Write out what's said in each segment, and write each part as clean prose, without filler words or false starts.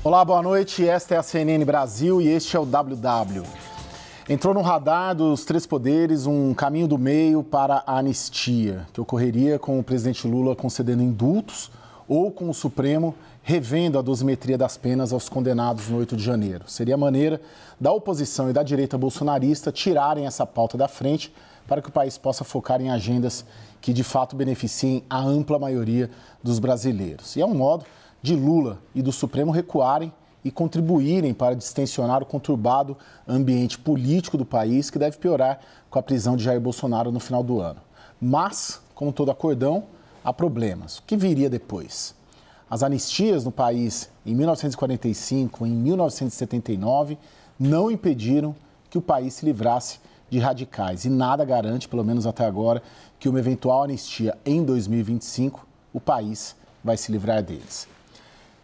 Olá, boa noite. Esta é a CNN Brasil e este é o WW. Entrou no radar dos três poderes um caminho do meio para a anistia, que ocorreria com o presidente Lula concedendo indultos ou com o Supremo revendo a dosimetria das penas aos condenados no 8 de janeiro. Seria a maneira da oposição e da direita bolsonarista tirarem essa pauta da frente para que o país possa focar em agendas que de fato beneficiem a ampla maioria dos brasileiros. E é um modo de Lula e do Supremo recuarem e contribuírem para distensionar o conturbado ambiente político do país, que deve piorar com a prisão de Jair Bolsonaro no final do ano. Mas, como todo acordão, há problemas. O que viria depois? As anistias no país em 1945, em 1979, não impediram que o país se livrasse de radicais. E nada garante, pelo menos até agora, que uma eventual anistia em 2025, o país vai se livrar deles.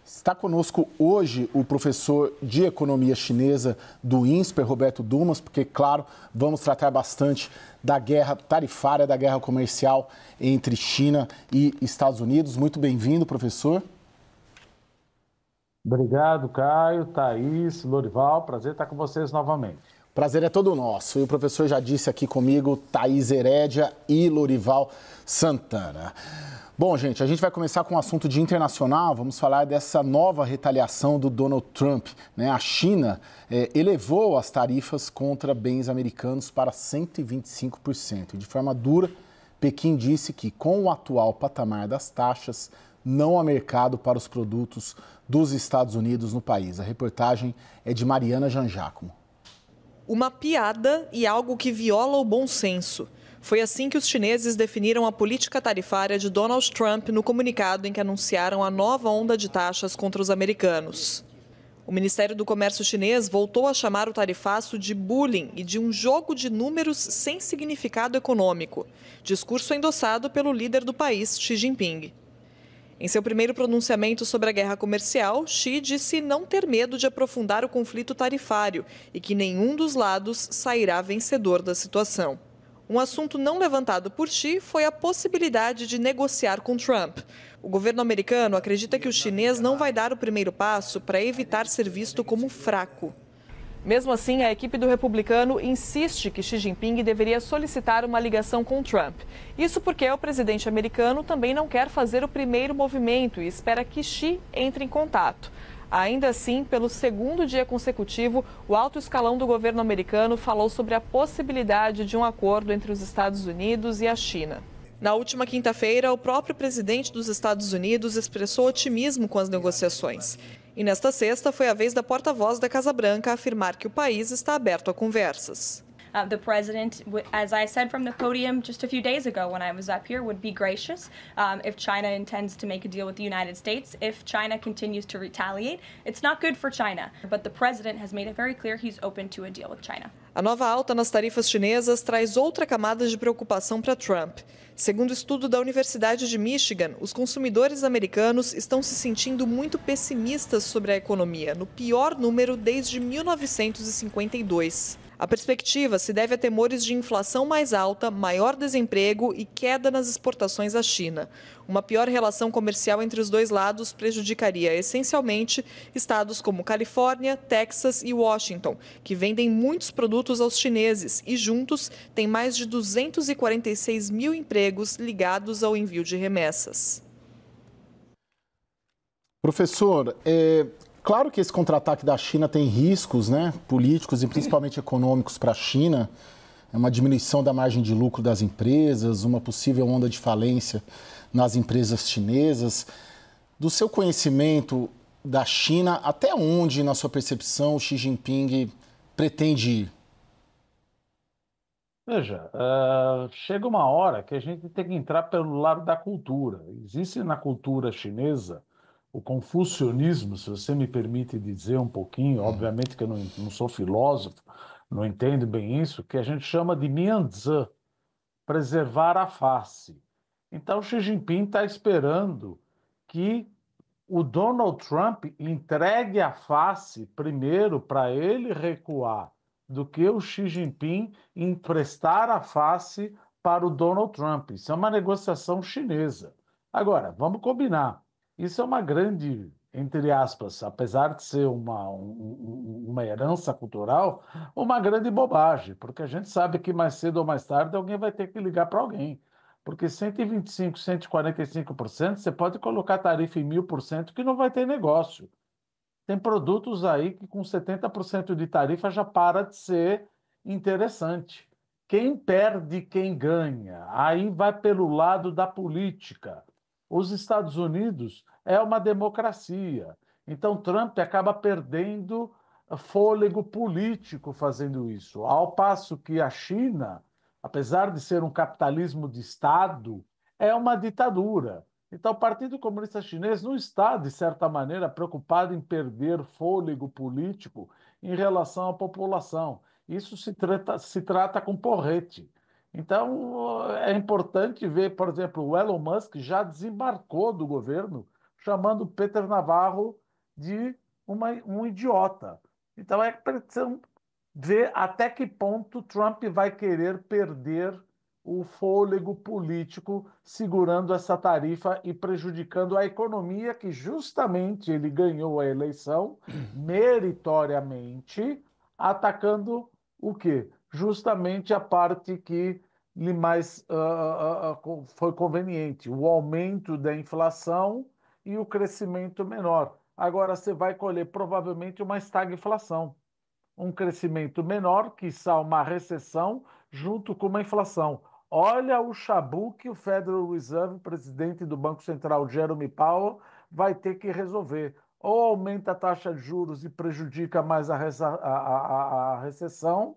Está conosco hoje o professor de economia chinesa do INSPER, Roberto Dumas, porque, claro, vamos tratar bastante da guerra tarifária, da guerra comercial entre China e Estados Unidos. Muito bem-vindo, professor. Obrigado, Caio, Thaís, Lorival. Prazer estar com vocês novamente. Prazer é todo nosso. E o professor já disse aqui comigo, Thaís Herédia e Lorival Santana. Bom, gente, a gente vai começar com um assunto de internacional. Vamos falar dessa nova retaliação do Donald Trump, né? A China elevou as tarifas contra bens americanos para 125%. E de forma dura, Pequim disse que, com o atual patamar das taxas, não há mercado para os produtos dos Estados Unidos no país. A reportagem é de Mariana Jangiacomo. Uma piada e algo que viola o bom senso. Foi assim que os chineses definiram a política tarifária de Donald Trump no comunicado em que anunciaram a nova onda de taxas contra os americanos. O Ministério do Comércio chinês voltou a chamar o tarifaço de bullying e de um jogo de números sem significado econômico, discurso endossado pelo líder do país, Xi Jinping. Em seu primeiro pronunciamento sobre a guerra comercial, Xi disse não ter medo de aprofundar o conflito tarifário e que nenhum dos lados sairá vencedor da situação. Um assunto não levantado por Xi foi a possibilidade de negociar com Trump. O governo americano acredita que o chinês não vai dar o primeiro passo para evitar ser visto como fraco. Mesmo assim, a equipe do republicano insiste que Xi Jinping deveria solicitar uma ligação com Trump. Isso porque o presidente americano também não quer fazer o primeiro movimento e espera que Xi entre em contato. Ainda assim, pelo segundo dia consecutivo, o alto escalão do governo americano falou sobre a possibilidade de um acordo entre os Estados Unidos e a China. Na última quinta-feira, o próprio presidente dos Estados Unidos expressou otimismo com as negociações. E nesta sexta foi a vez da porta-voz da Casa Branca afirmar que o país está aberto a conversas. The president, as I said from the podium just a few days ago when I was up here, would be gracious if China intends to make a deal with the United States. If China continues to retaliate, it's not good for China. But the president has made it very clear he's open to a deal with China. A nova alta nas tarifas chinesas traz outra camada de preocupação para Trump. Segundo estudo da Universidade de Michigan, os consumidores americanos estão se sentindo muito pessimistas sobre a economia, no pior número desde 1952. A perspectiva se deve a temores de inflação mais alta, maior desemprego e queda nas exportações à China. Uma pior relação comercial entre os dois lados prejudicaria essencialmente estados como Califórnia, Texas e Washington, que vendem muitos produtos aos chineses e juntos têm mais de 246 mil empregos ligados ao envio de remessas. Professor, claro que esse contra-ataque da China tem riscos, né, políticos e principalmente econômicos para a China. É uma diminuição da margem de lucro das empresas, uma possível onda de falência nas empresas chinesas. Do seu conhecimento da China, até onde, na sua percepção, o Xi Jinping pretende ir? Veja, chega uma hora que a gente tem que entrar pelo lado da cultura. Existe na cultura chinesa o confucionismo, se você me permite dizer um pouquinho, obviamente que eu não sou filósofo, não entendo bem isso, que a gente chama de Mianzi, preservar a face. Então, Xi Jinping está esperando que o Donald Trump entregue a face primeiro para ele recuar, do que o Xi Jinping emprestar a face para o Donald Trump. Isso é uma negociação chinesa. Agora, vamos combinar. Isso é uma grande entre aspas, apesar de ser uma herança cultural, uma grande bobagem, porque a gente sabe que mais cedo ou mais tarde alguém vai ter que ligar para alguém. Porque 125%, 145%, você pode colocar tarifa em 1000% que não vai ter negócio. Tem produtos aí que com 70% de tarifa já para de ser interessante. Quem perde, quem ganha. Aí vai pelo lado da política. Os Estados Unidos é uma democracia. Então Trump acaba perdendo fôlego político fazendo isso. Ao passo que a China, apesar de ser um capitalismo de Estado, é uma ditadura. Então, o Partido Comunista Chinês não está, de certa maneira, preocupado em perder fôlego político em relação à população. Isso se trata com porrete. Então, é importante ver, por exemplo, o Elon Musk já desembarcou do governo, chamando Peter Navarro de um idiota. Então, é preciso ver até que ponto Trump vai querer perder o fôlego político segurando essa tarifa e prejudicando a economia que justamente ele ganhou a eleição meritoriamente, atacando o quê? Justamente a parte que lhe mais foi conveniente, o aumento da inflação e o crescimento menor. Agora você vai colher provavelmente uma estagflação, um crescimento menor, quiçá uma recessão, junto com uma inflação. Olha o chabu que o Federal Reserve, presidente do Banco Central, Jerome Powell, vai ter que resolver. Ou aumenta a taxa de juros e prejudica mais a recessão,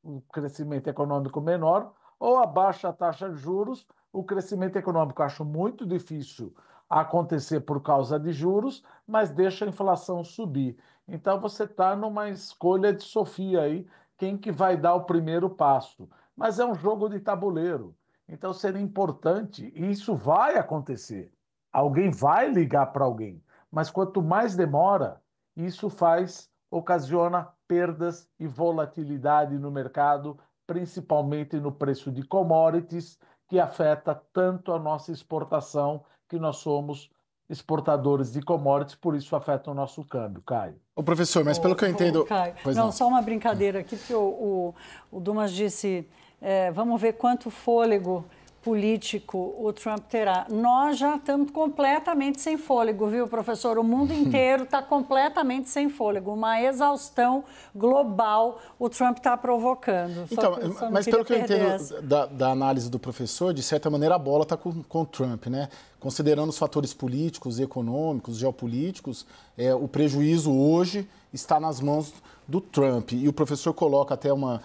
o crescimento econômico menor, ou abaixa a taxa de juros, o crescimento econômico. Acho muito difícil acontecer por causa de juros, mas deixa a inflação subir. Então você está numa escolha de Sofia aí, quem que vai dar o primeiro passo. Mas é um jogo de tabuleiro. Então seria importante, e isso vai acontecer. Alguém vai ligar para alguém, mas quanto mais demora, isso ocasiona perdas e volatilidade no mercado, principalmente no preço de commodities, que afeta tanto a nossa exportação, que nós somos exportadores de commodities, por isso afeta o nosso câmbio, Caio. Ô, professor, mas pelo que eu entendo... Caio, não, só uma brincadeira aqui, porque o Dumas disse, vamos ver quanto fôlego político o Trump terá. Nós já estamos completamente sem fôlego, viu, professor? O mundo inteiro está completamente sem fôlego. Uma exaustão global o Trump está provocando. Então, mas pelo que eu entendo da análise do professor, de certa maneira a bola está com o Trump, né? Considerando os fatores políticos, econômicos, geopolíticos, o prejuízo hoje está nas mãos do Trump. E o professor coloca até uma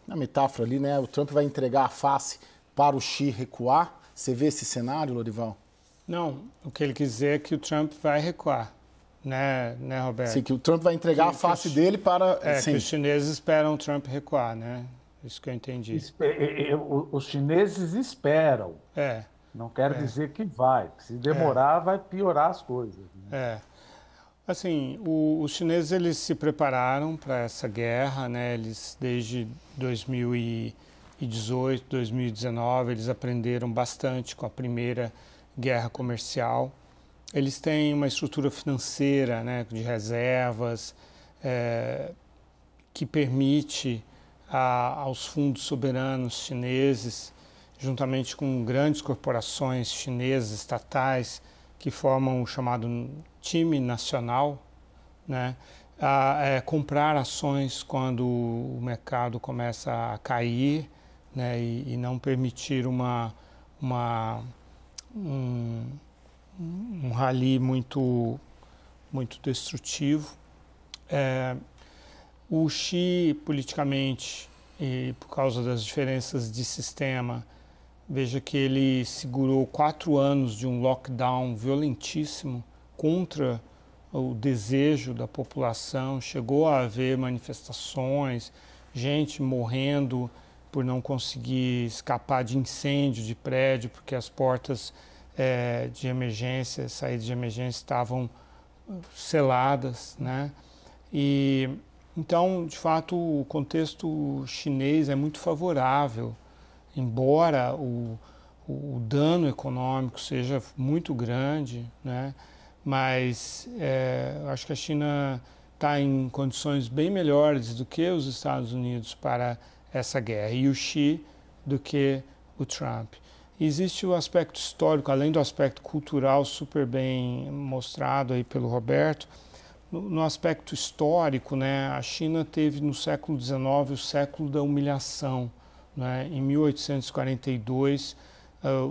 metáfora ali, né? O Trump vai entregar a face para o Xi recuar. Você vê esse cenário, Lorival? Não, o que ele quis dizer é que o Trump vai recuar, né Roberto? Sim, que o Trump vai entregar a face dele para... que os chineses esperam o Trump recuar, né? Isso que eu entendi. Os chineses esperam. Não quer dizer que vai. Se demorar, vai piorar as coisas. Né? Assim, os chineses eles se prepararam para essa guerra, né? Eles, desde 2018, 2019, eles aprenderam bastante com a primeira guerra comercial. Eles têm uma estrutura financeira, né, de reservas, que permite aos fundos soberanos chineses, juntamente com grandes corporações chinesas, estatais, que formam o chamado time nacional, né, comprar ações quando o mercado começa a cair, né, e não permitir um rally muito destrutivo. O Xi, politicamente, e por causa das diferenças de sistema, veja que ele segurou 4 anos de um lockdown violentíssimo contra o desejo da população. Chegou a haver manifestações, gente morrendo por não conseguir escapar de incêndio de prédio, porque as portas de emergência, saídas de emergência estavam seladas, né? E então, de fato, o contexto chinês é muito favorável, embora o dano econômico seja muito grande, né? mas eu acho que a China está em condições bem melhores do que os Estados Unidos para essa guerra, e o Xi do que o Trump. E existe o aspecto histórico, além do aspecto cultural super bem mostrado aí pelo Roberto. No aspecto histórico, né, a China teve no século XIX o século da humilhação. Né? Em 1842,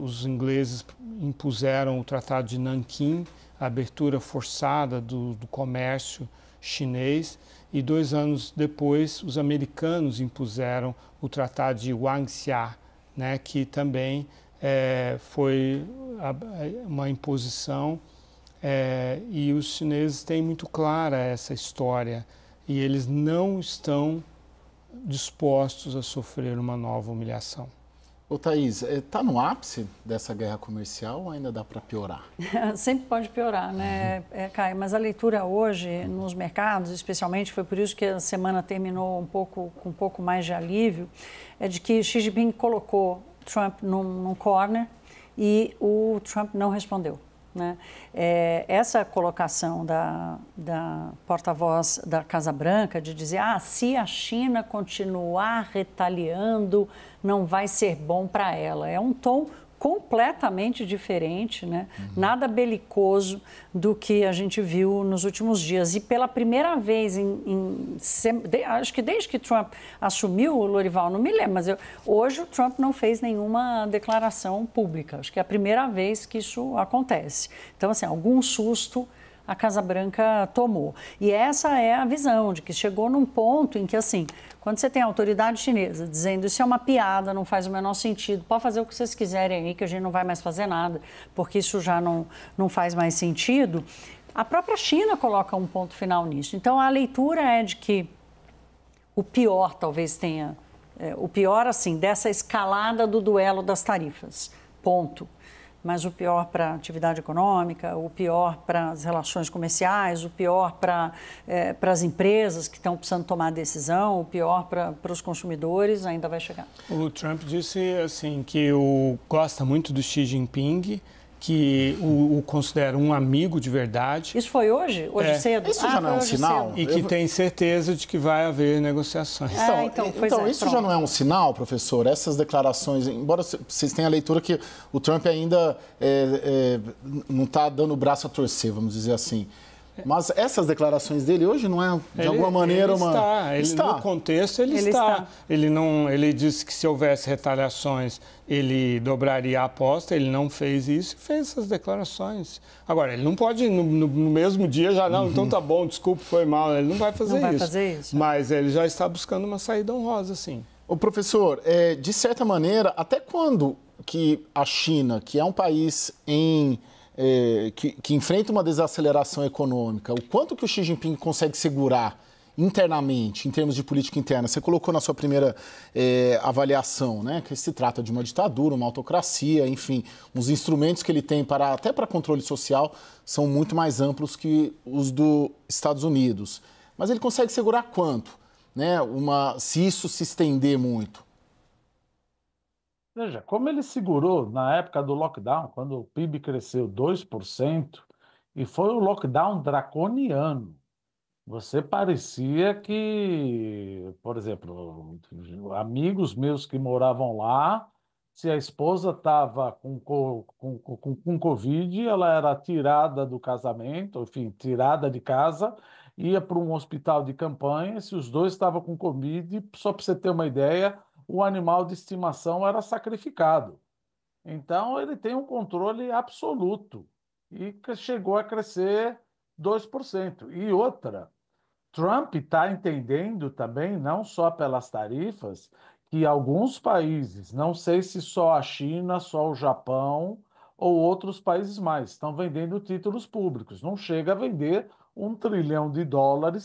os ingleses impuseram o Tratado de Nanquim, a abertura forçada do comércio chinês, e 2 anos depois os americanos impuseram o Tratado de Wangxia, né, que também foi uma imposição, e os chineses têm muito clara essa história e eles não estão dispostos a sofrer uma nova humilhação. Ô Thaís, está no ápice dessa guerra comercial ou ainda dá para piorar? Sempre pode piorar, né, Caio? Mas a leitura hoje nos mercados, especialmente, foi por isso que a semana terminou com um pouco mais de alívio, é de que Xi Jinping colocou Trump num corner e o Trump não respondeu. Né? Essa colocação da porta-voz da Casa Branca de dizer se a China continuar retaliando, não vai ser bom para ela. É um tom completamente diferente, né? Nada belicoso do que a gente viu nos últimos dias. E pela primeira vez, acho que desde que Trump assumiu, Lorival, não me lembro, mas hoje o Trump não fez nenhuma declaração pública. Acho que é a primeira vez que isso acontece. Então, assim, algum susto a Casa Branca tomou. E essa é a visão, de que chegou num ponto em que, assim, quando você tem a autoridade chinesa dizendo isso é uma piada, não faz o menor sentido, pode fazer o que vocês quiserem aí, que a gente não vai mais fazer nada, porque isso já não faz mais sentido, a própria China coloca um ponto final nisso. Então, a leitura é de que o pior talvez tenha, o pior, assim, dessa escalada do duelo das tarifas, ponto. Mas o pior para a atividade econômica, o pior para as relações comerciais, o pior para as empresas que estão precisando tomar decisão, o pior para os consumidores ainda vai chegar. O Trump disse assim que gosta muito do Xi Jinping, que o considera um amigo de verdade. Isso foi hoje? Hoje cedo? Isso já não é um sinal? Cedo. E que tem certeza de que vai haver negociações. Então isso já não é um sinal, professor? Essas declarações, embora vocês tenham a leitura que o Trump ainda não está dando o braço a torcer, vamos dizer assim. Mas essas declarações dele hoje não é, de alguma maneira, No contexto, ele está. Ele disse que se houvesse retaliações, ele dobraria a aposta, ele não fez isso e fez essas declarações. Agora, ele não pode, no mesmo dia, já, então tá bom, desculpa, foi mal, ele não vai fazer isso. Mas ele já está buscando uma saída honrosa, sim. Ô, professor, de certa maneira, até quando que a China, que é um país que enfrenta uma desaceleração econômica, o quanto que o Xi Jinping consegue segurar internamente, em termos de política interna? Você colocou na sua primeira avaliação, né, que se trata de uma ditadura, uma autocracia, enfim, os instrumentos que ele tem até para controle social são muito mais amplos que os dos Estados Unidos. Mas ele consegue segurar quanto? Né, se isso se estender muito? Veja, como ele segurou na época do lockdown, quando o PIB cresceu 2%, e foi um lockdown draconiano. Você parecia que, por exemplo, amigos meus que moravam lá, se a esposa estava com Covid, ela era tirada do casamento, enfim, tirada de casa, ia para um hospital de campanha. Se os dois estavam com Covid, só para você ter uma ideia, o animal de estimação era sacrificado. Então, ele tem um controle absoluto e chegou a crescer 2%. E outra, Trump está entendendo também, não só pelas tarifas, que alguns países, não sei se só a China, só o Japão ou outros países mais, estão vendendo títulos públicos. Não chega a vender $1 trilhão,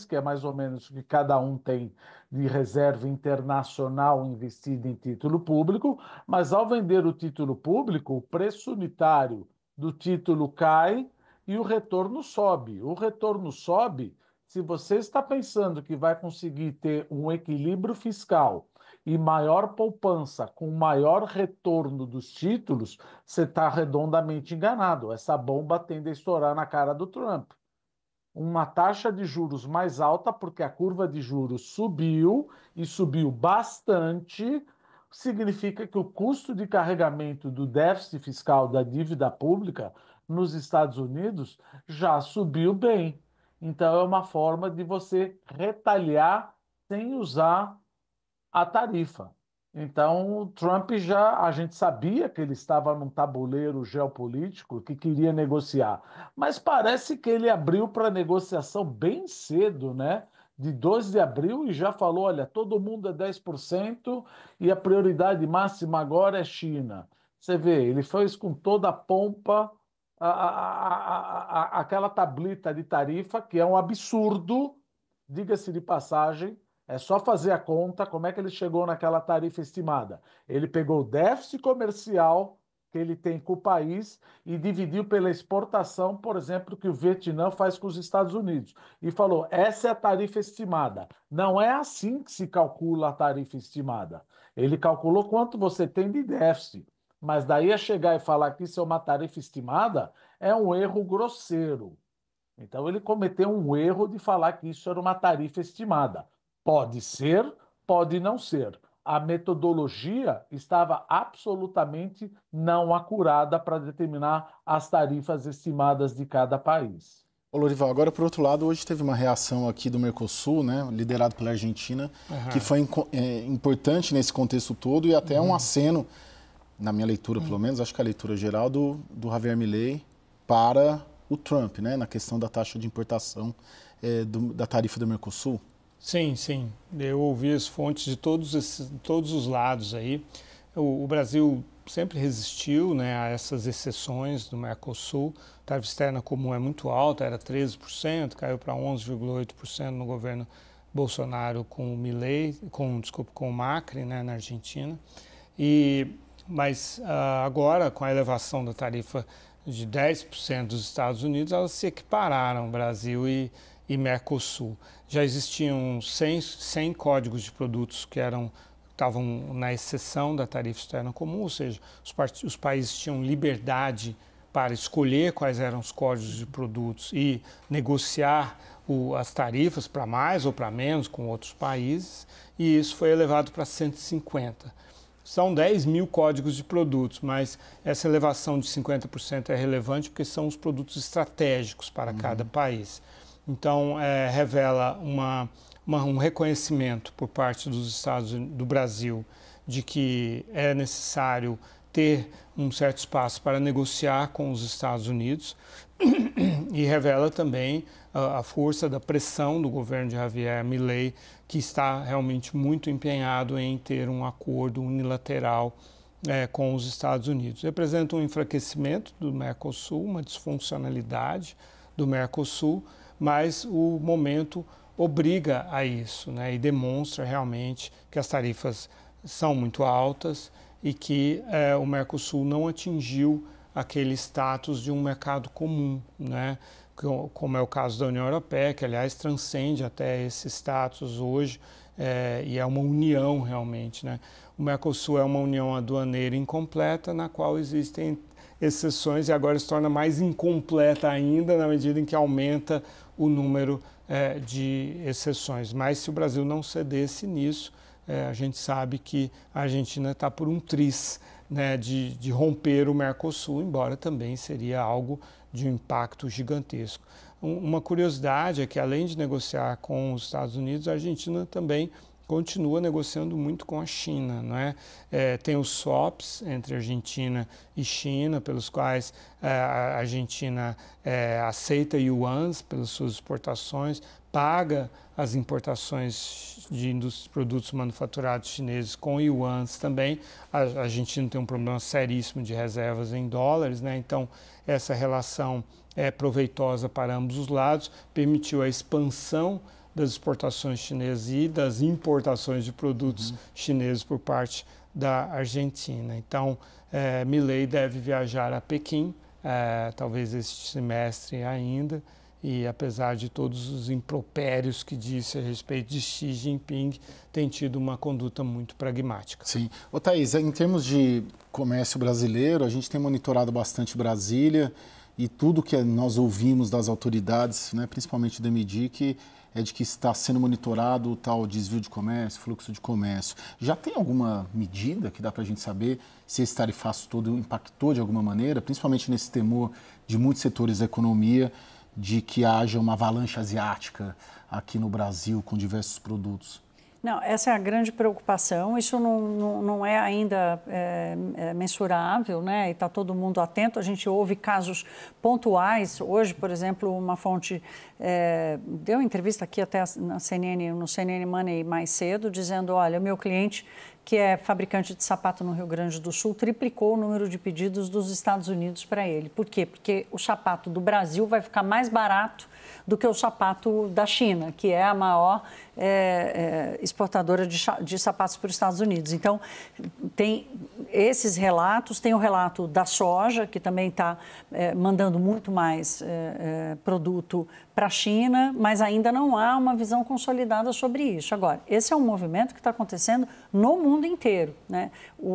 que é mais ou menos o que cada um tem de reserva internacional investida em título público, mas ao vender o título público, o preço unitário do título cai e o retorno sobe. O retorno sobe se você está pensando que vai conseguir ter um equilíbrio fiscal e maior poupança com maior retorno dos títulos, você está redondamente enganado. Essa bomba tende a estourar na cara do Trump. Uma taxa de juros mais alta, porque a curva de juros subiu e subiu bastante, significa que o custo de carregamento do déficit fiscal da dívida pública nos Estados Unidos já subiu bem. Então, é uma forma de você retalhar sem usar a tarifa. Então, o Trump a gente sabia que ele estava num tabuleiro geopolítico que queria negociar, mas parece que ele abriu para negociação bem cedo, né? De 12 de abril e já falou, olha, todo mundo é 10% e a prioridade máxima agora é China. Você vê, ele fez com toda a pompa aquela tablita de tarifa, que é um absurdo, diga-se de passagem. É só fazer a conta, como é que ele chegou naquela tarifa estimada. Ele pegou o déficit comercial que ele tem com o país e dividiu pela exportação, por exemplo, que o Vietnã faz com os Estados Unidos. E falou, essa é a tarifa estimada. Não é assim que se calcula a tarifa estimada. Ele calculou quanto você tem de déficit. Mas daí a chegar e falar que isso é uma tarifa estimada é um erro grosseiro. Então ele cometeu um erro de falar que isso era uma tarifa estimada. Pode ser, pode não ser. A metodologia estava absolutamente não acurada para determinar as tarifas estimadas de cada país. Ô, Lorival, agora, por outro lado, hoje teve uma reação aqui do Mercosul, né, liderado pela Argentina, que foi importante nesse contexto todo e até um aceno, na minha leitura pelo menos, acho que a leitura geral do Javier Milei para o Trump, né, na questão da taxa de importação da tarifa do Mercosul. Sim, sim. Eu ouvi as fontes de todos os lados aí. O Brasil sempre resistiu, né, a essas exceções do Mercosul. A tarifa externa comum é muito alta, era 13%, caiu para 11,8% no governo Bolsonaro com o Milei, com o Macri, né, na Argentina. Mas agora, com a elevação da tarifa de 10% dos Estados Unidos, elas se equipararam, Brasil e Mercosul. Já existiam 100 códigos de produtos que estavam na exceção da tarifa externa comum, ou seja, os países tinham liberdade para escolher quais eram os códigos de produtos e negociar as tarifas para mais ou para menos com outros países, e isso foi elevado para 150. São 10 mil códigos de produtos, mas essa elevação de 50% é relevante porque são os produtos estratégicos para cada país. Então, revela um reconhecimento por parte do Brasil de que é necessário ter um certo espaço para negociar com os Estados Unidos e revela também a força da pressão do governo de Javier Milei, que está realmente muito empenhado em ter um acordo unilateral com os Estados Unidos. Representa um enfraquecimento do Mercosul, uma disfuncionalidade do Mercosul, mas o momento obriga a isso, né, e demonstra realmente que as tarifas são muito altas e que o Mercosul não atingiu aquele status de um mercado comum, né, como é o caso da União Europeia, que aliás transcende até esse status hoje, e é uma união realmente, né. O Mercosul é uma união aduaneira incompleta, na qual existem exceções e agora se torna mais incompleta ainda na medida em que aumenta o número de exceções. Mas se o Brasil não cedesse nisso, a gente sabe que a Argentina está por um triz, né, de romper o Mercosul, embora também seria algo de um impacto gigantesco. Uma curiosidade é que, além de negociar com os Estados Unidos, a Argentina também continua negociando muito com a China, não é? Tem os swaps entre Argentina e China, pelos quais a Argentina aceita yuans pelas suas exportações, paga as importações de produtos manufaturados chineses com yuans também. A Argentina tem um problema seríssimo de reservas em dólares, né? Então essa relação é proveitosa para ambos os lados, permitiu a expansão das exportações chinesas e das importações de produtos chineses por parte da Argentina. Então, Milei deve viajar a Pequim, talvez este semestre ainda, e apesar de todos os impropérios que disse a respeito de Xi Jinping, tem tido uma conduta muito pragmática. Sim. Ô, Thaís, em termos de comércio brasileiro, a gente tem monitorado bastante Brasília e tudo que nós ouvimos das autoridades, né, principalmente do MDIC, é de que está sendo monitorado o tal desvio de comércio, fluxo de comércio. Já tem alguma medida que dá para a gente saber se esse tarifaço todo impactou de alguma maneira, principalmente nesse temor de muitos setores da economia, de que haja uma avalanche asiática aqui no Brasil com diversos produtos? Não, essa é a grande preocupação. Isso não é ainda mensurável, né? E está todo mundo atento. A gente ouve casos pontuais. Hoje, por exemplo, uma fonte deu entrevista aqui até na CNN, no CNN Money mais cedo, dizendo, olha, o meu cliente, que é fabricante de sapato no Rio Grande do Sul, triplicou o número de pedidos dos Estados Unidos para ele. Por quê? Porque o sapato do Brasil vai ficar mais barato do que o sapato da China, que é a maior exportadora de sapatos para os Estados Unidos. Então, tem esses relatos, tem o relato da soja, que também está mandando muito mais produto para a China, mas ainda não há uma visão consolidada sobre isso. Agora, esse é um movimento que está acontecendo no mundo inteiro, né?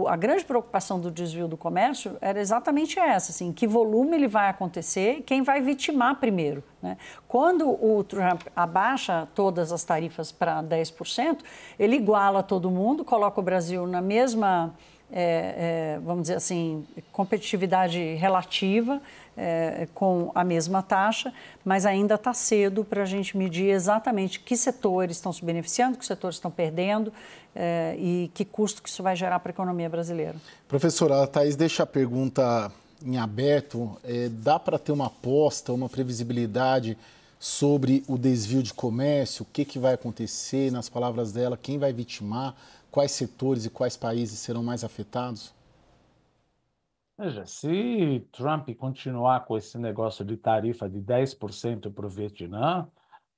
A grande preocupação do desvio do comércio era exatamente essa, assim, que volume ele vai acontecer e quem vai vitimar primeiro, né? Quando o Trump abaixa todas as tarifas para 10%, ele iguala todo mundo, coloca o Brasil na mesma, vamos dizer assim, competitividade relativa, com a mesma taxa, mas ainda está cedo para a gente medir exatamente que setores estão se beneficiando, que setores estão perdendo e que custo que isso vai gerar para a economia brasileira. Professora, a Thaís deixa a pergunta em aberto. Dá para ter uma aposta, uma previsibilidade sobre o desvio de comércio? O que vai acontecer, nas palavras dela, quem vai vitimar, quais setores e quais países serão mais afetados? Veja, se Trump continuar com esse negócio de tarifa de 10% para o Vietnã,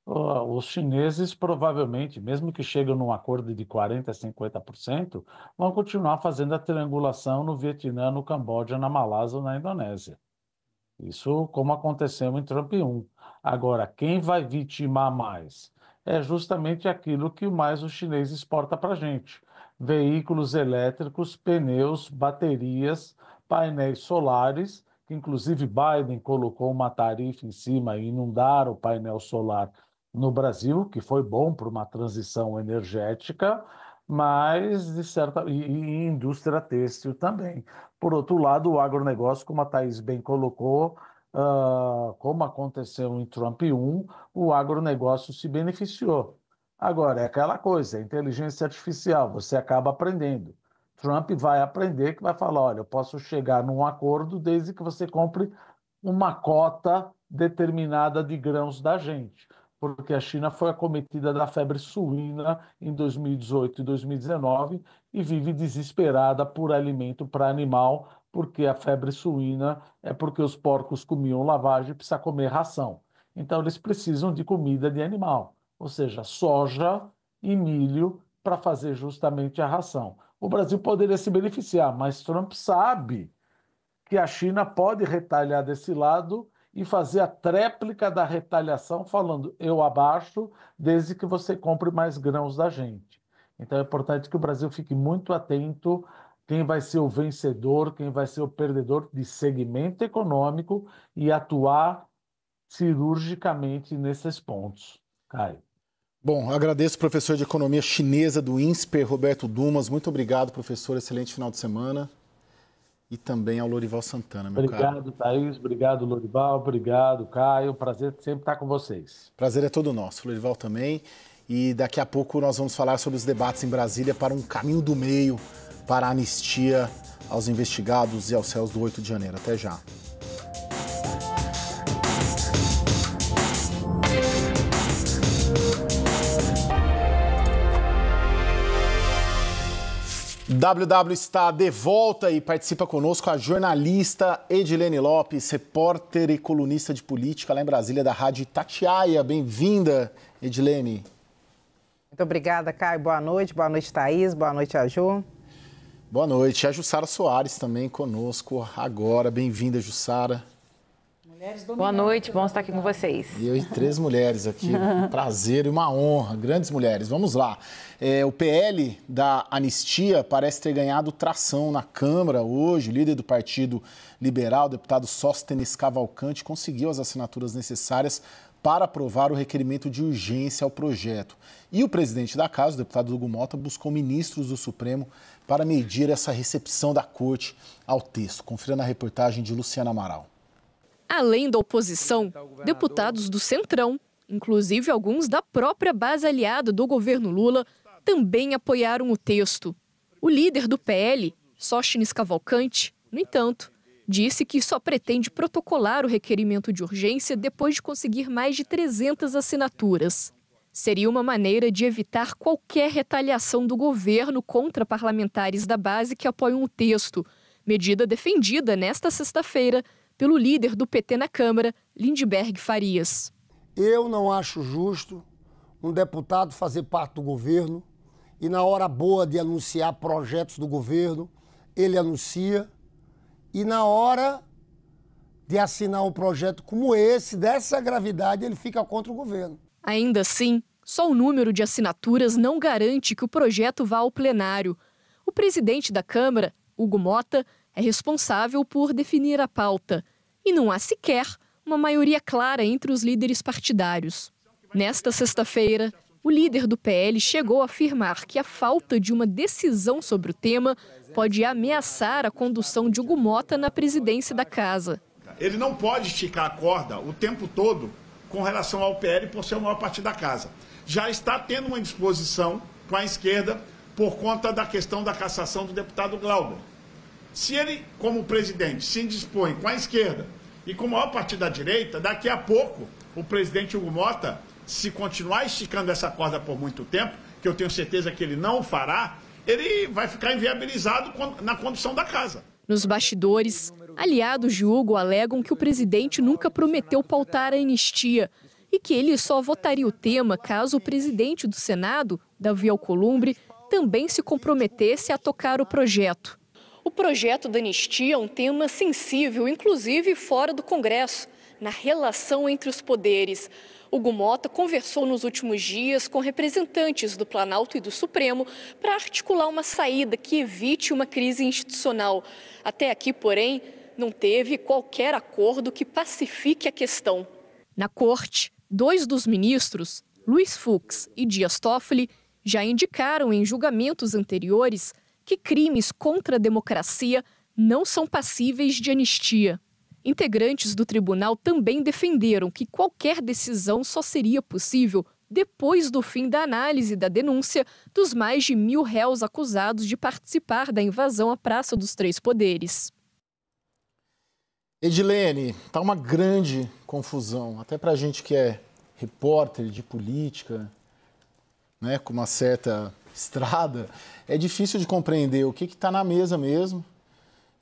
os chineses provavelmente, mesmo que cheguem num acordo de 40%, 50%, vão continuar fazendo a triangulação no Vietnã, no Camboja, na Malásia ou na Indonésia. Isso como aconteceu em Trump 1. Agora, quem vai vitimar mais? É justamente aquilo que mais o chinês exporta para a gente. Veículos elétricos, pneus, baterias, painéis solares, que inclusive Biden colocou uma tarifa em cima e inundaram o painel solar no Brasil, que foi bom para uma transição energética, mas e indústria têxtil também. Por outro lado, o agronegócio, como a Thaís bem colocou, como aconteceu em Trump 1, o agronegócio se beneficiou. Agora, é aquela coisa, a inteligência artificial, você acaba aprendendo. Trump vai aprender que vai falar, olha, eu posso chegar num acordo desde que você compre uma cota determinada de grãos da gente, porque a China foi acometida da febre suína em 2018 e 2019 e vive desesperada por alimento para animal, porque a febre suína é porque os porcos comiam lavagem e precisa comer ração. Então, eles precisam de comida de animal, ou seja, soja e milho para fazer justamente a ração. O Brasil poderia se beneficiar, mas Trump sabe que a China pode retalhar desse lado e fazer a tréplica da retaliação, falando, eu abaixo desde que você compre mais grãos da gente. Então é importante que o Brasil fique muito atento quem vai ser o vencedor, quem vai ser o perdedor de segmento econômico e atuar cirurgicamente nesses pontos. Caio. Bom, agradeço o professor de Economia Chinesa do INSPER, Roberto Dumas. Muito obrigado, professor. Excelente final de semana. E também ao Lorival Santana, meu caro. Obrigado, Thaís. Obrigado, Lorival. Obrigado, Caio. Prazer sempre estar com vocês. Prazer é todo nosso. Lorival também. E daqui a pouco nós vamos falar sobre os debates em Brasília para um caminho do meio para a anistia aos investigados e aos réus do 8 de janeiro. Até já. WW está de volta e participa conosco a jornalista Edilene Lopes, repórter e colunista de política lá em Brasília da Rádio Itatiaia. Bem-vinda, Edilene. Muito obrigada, Caio. Boa noite, Thaís, boa noite, a Ju. Boa noite. A Jussara Soares também conosco agora. Bem-vinda, Jussara. Boa noite, bom estar aqui com vocês. E eu e 3 mulheres aqui, um prazer e uma honra, grandes mulheres. Vamos lá. O PL da anistia parece ter ganhado tração na Câmara hoje. O líder do Partido Liberal, o deputado Sóstenes Cavalcante, conseguiu as assinaturas necessárias para aprovar o requerimento de urgência ao projeto. E o presidente da Casa, o deputado Hugo Mota, buscou ministros do Supremo para medir essa recepção da Corte ao texto. Confira na reportagem de Luciana Amaral. Além da oposição, deputados do Centrão, inclusive alguns da própria base aliada do governo Lula, também apoiaram o texto. O líder do PL, Sóstenes Cavalcante, no entanto, disse que só pretende protocolar o requerimento de urgência depois de conseguir mais de 300 assinaturas. Seria uma maneira de evitar qualquer retaliação do governo contra parlamentares da base que apoiam o texto, medida defendida nesta sexta-feira pelo líder do PT na Câmara, Lindbergh Farias. Eu não acho justo um deputado fazer parte do governo e na hora boa de anunciar projetos do governo, ele anuncia e na hora de assinar um projeto como esse, dessa gravidade, ele fica contra o governo. Ainda assim, só o número de assinaturas não garante que o projeto vá ao plenário. O presidente da Câmara, Hugo Mota, é responsável por definir a pauta. E não há sequer uma maioria clara entre os líderes partidários. Nesta sexta-feira, o líder do PL chegou a afirmar que a falta de uma decisão sobre o tema pode ameaçar a condução de Hugo Mota na presidência da Casa. Ele não pode esticar a corda o tempo todo com relação ao PL por ser o maior partido da Casa. Já está tendo uma indisposição com a esquerda por conta da questão da cassação do deputado Glauber. Se ele, como presidente, se indispõe com a esquerda e com o maior partido da direita, daqui a pouco o presidente Hugo Mota, se continuar esticando essa corda por muito tempo, que eu tenho certeza que ele não o fará, ele vai ficar inviabilizado na condução da Casa. Nos bastidores, aliados de Hugo alegam que o presidente nunca prometeu pautar a anistia e que ele só votaria o tema caso o presidente do Senado, Davi Alcolumbre, também se comprometesse a tocar o projeto. O projeto da anistia é um tema sensível, inclusive fora do Congresso, na relação entre os poderes. Hugo Mota conversou nos últimos dias com representantes do Planalto e do Supremo para articular uma saída que evite uma crise institucional. Até aqui, porém, não teve qualquer acordo que pacifique a questão. Na Corte, 2 dos ministros, Luiz Fux e Dias Toffoli, já indicaram em julgamentos anteriores que crimes contra a democracia não são passíveis de anistia. Integrantes do tribunal também defenderam que qualquer decisão só seria possível depois do fim da análise da denúncia dos mais de 1.000 réus acusados de participar da invasão à Praça dos Três Poderes. Edilene, está uma grande confusão, até para a gente que é repórter de política, né, com uma certa estrada, é difícil de compreender o que está na mesa mesmo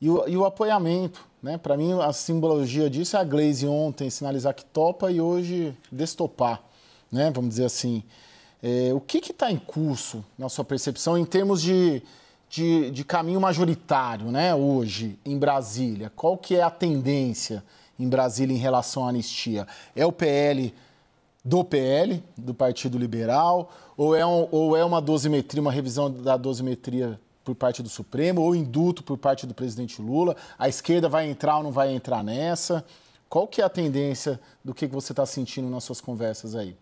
e o apoiamento. Né? Para mim, a simbologia disso é a Gleisi ontem sinalizar que topa e hoje destopar, né? Vamos dizer assim. O que está em curso, na sua percepção, em termos de caminho majoritário, né, hoje, em Brasília? Qual que é a tendência em Brasília em relação à anistia? É o PL, do Partido Liberal, ou é uma dosimetria, uma revisão da dosimetria por parte do Supremo, ou induto por parte do presidente Lula? A esquerda vai entrar ou não vai entrar nessa? Qual que é a tendência do que você está sentindo nas suas conversas aí?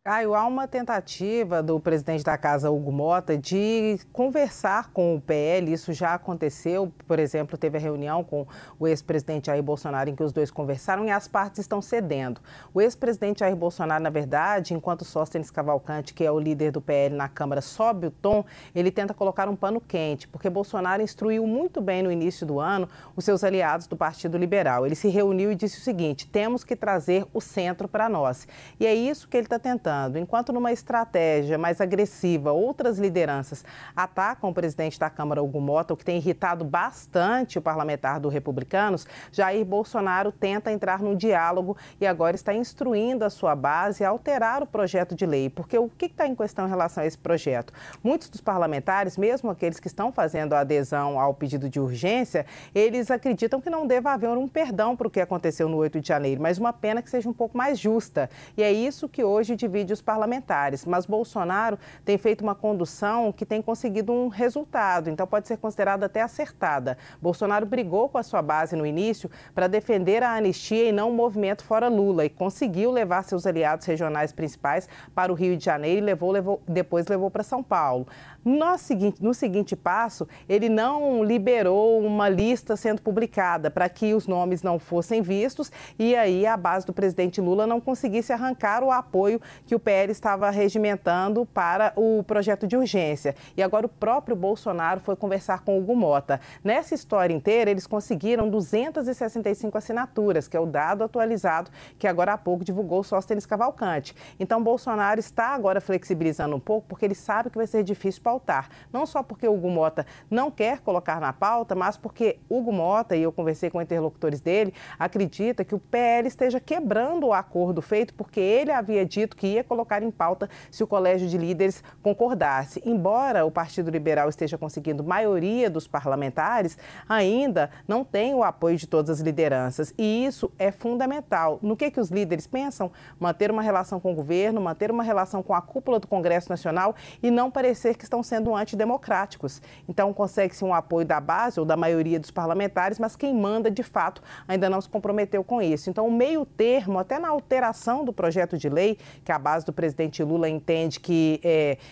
Caio, há uma tentativa do presidente da Casa, Hugo Mota, de conversar com o PL. Isso já aconteceu. Por exemplo, teve a reunião com o ex-presidente Jair Bolsonaro em que os dois conversaram e as partes estão cedendo. O ex-presidente Jair Bolsonaro, na verdade, enquanto Sóstenes Cavalcante, que é o líder do PL na Câmara, sobe o tom, ele tenta colocar um pano quente, porque Bolsonaro instruiu muito bem no início do ano os seus aliados do Partido Liberal. Ele se reuniu e disse o seguinte: temos que trazer o centro para nós. E é isso que ele está tentando. apontando. Enquanto numa estratégia mais agressiva, outras lideranças atacam o presidente da Câmara, Hugo Mota, o que tem irritado bastante o parlamentar do Republicanos, Jair Bolsonaro tenta entrar no diálogo e agora está instruindo a sua base a alterar o projeto de lei. Porque o que está em questão em relação a esse projeto? Muitos dos parlamentares, mesmo aqueles que estão fazendo a adesão ao pedido de urgência, eles acreditam que não deva haver um perdão para o que aconteceu no 8 de janeiro, mas uma pena que seja um pouco mais justa. E é isso que hoje divide os parlamentares. Mas Bolsonaro tem feito uma condução que tem conseguido um resultado, então pode ser considerada até acertada. Bolsonaro brigou com a sua base no início para defender a anistia e não o movimento Fora Lula e conseguiu levar seus aliados regionais principais para o Rio de Janeiro e depois levou para São Paulo. No seguinte passo, ele não liberou uma lista sendo publicada para que os nomes não fossem vistos e aí a base do presidente Lula não conseguisse arrancar o apoio que o PL estava regimentando para o projeto de urgência. E agora o próprio Bolsonaro foi conversar com Hugo Mota. Nessa história inteira, eles conseguiram 265 assinaturas, que é o dado atualizado que agora há pouco divulgou o Sóstenes Cavalcante. Então, Bolsonaro está agora flexibilizando um pouco porque ele sabe que vai ser difícil pautar. Não só porque Hugo Mota não quer colocar na pauta, mas porque Hugo Mota, e eu conversei com interlocutores dele, acredita que o PL esteja quebrando o acordo feito porque ele havia dito que ia colocar em pauta se o colégio de líderes concordasse. Embora o Partido Liberal esteja conseguindo maioria dos parlamentares, ainda não tem o apoio de todas as lideranças. E isso é fundamental. No que os líderes pensam? Manter uma relação com o governo, manter uma relação com a cúpula do Congresso Nacional e não parecer que estão sendo antidemocráticos. Então, consegue-se um apoio da base ou da maioria dos parlamentares, mas quem manda, de fato, ainda não se comprometeu com isso. Então, o meio termo, até na alteração do projeto de lei, que a base do presidente Lula entende que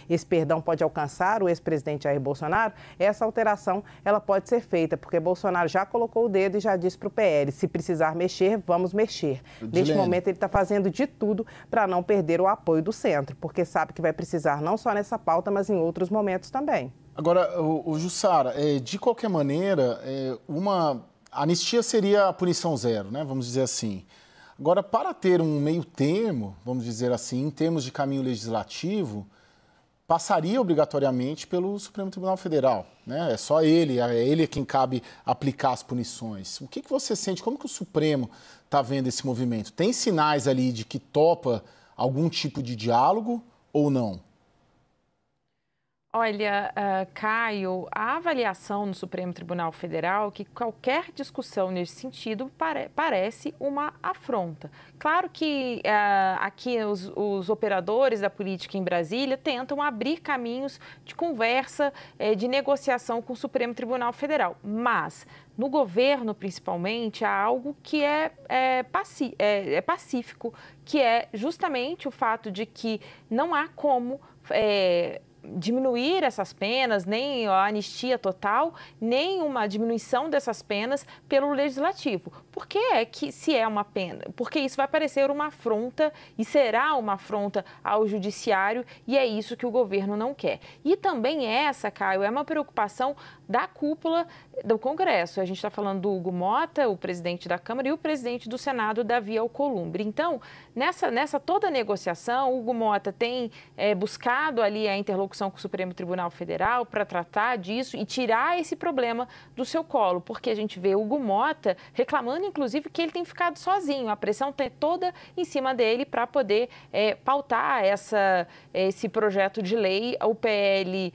esse perdão pode alcançar o ex-presidente Jair Bolsonaro, essa alteração ela pode ser feita, porque Bolsonaro já colocou o dedo e já disse para o PL, se precisar mexer, vamos mexer. Neste momento, ele está fazendo de tudo para não perder o apoio do centro, porque sabe que vai precisar não só nessa pauta, mas em outros momentos também. Agora, o Jussara, de qualquer maneira, uma anistia seria a punição zero, né? Vamos dizer assim. Agora, para ter um meio termo, vamos dizer assim, em termos de caminho legislativo, passaria obrigatoriamente pelo Supremo Tribunal Federal, né? É só ele quem cabe aplicar as punições. O que você sente? Como que o Supremo está vendo esse movimento? Tem sinais ali de que topa algum tipo de diálogo ou não? Olha, Caio, a avaliação no Supremo Tribunal Federal que qualquer discussão nesse sentido parece uma afronta. Claro que aqui os operadores da política em Brasília tentam abrir caminhos de conversa, de negociação com o Supremo Tribunal Federal, mas no governo, principalmente, há algo que é pacífico, que é justamente o fato de que não há como diminuir essas penas, nem a anistia total, nem uma diminuição dessas penas pelo legislativo. Por que é que se é uma pena? Porque isso vai parecer uma afronta e será uma afronta ao judiciário e é isso que o governo não quer. E também essa, Caio, é uma preocupação da cúpula do Congresso. A gente está falando do Hugo Mota, o presidente da Câmara, e o presidente do Senado, Davi Alcolumbre. Então, nessa toda negociação, o Hugo Mota tem buscado ali a interlocução com o Supremo Tribunal Federal para tratar disso e tirar esse problema do seu colo, porque a gente vê o Hugo Mota reclamando, inclusive, que ele tem ficado sozinho, a pressão tem toda em cima dele para poder pautar esse projeto de lei. O PL,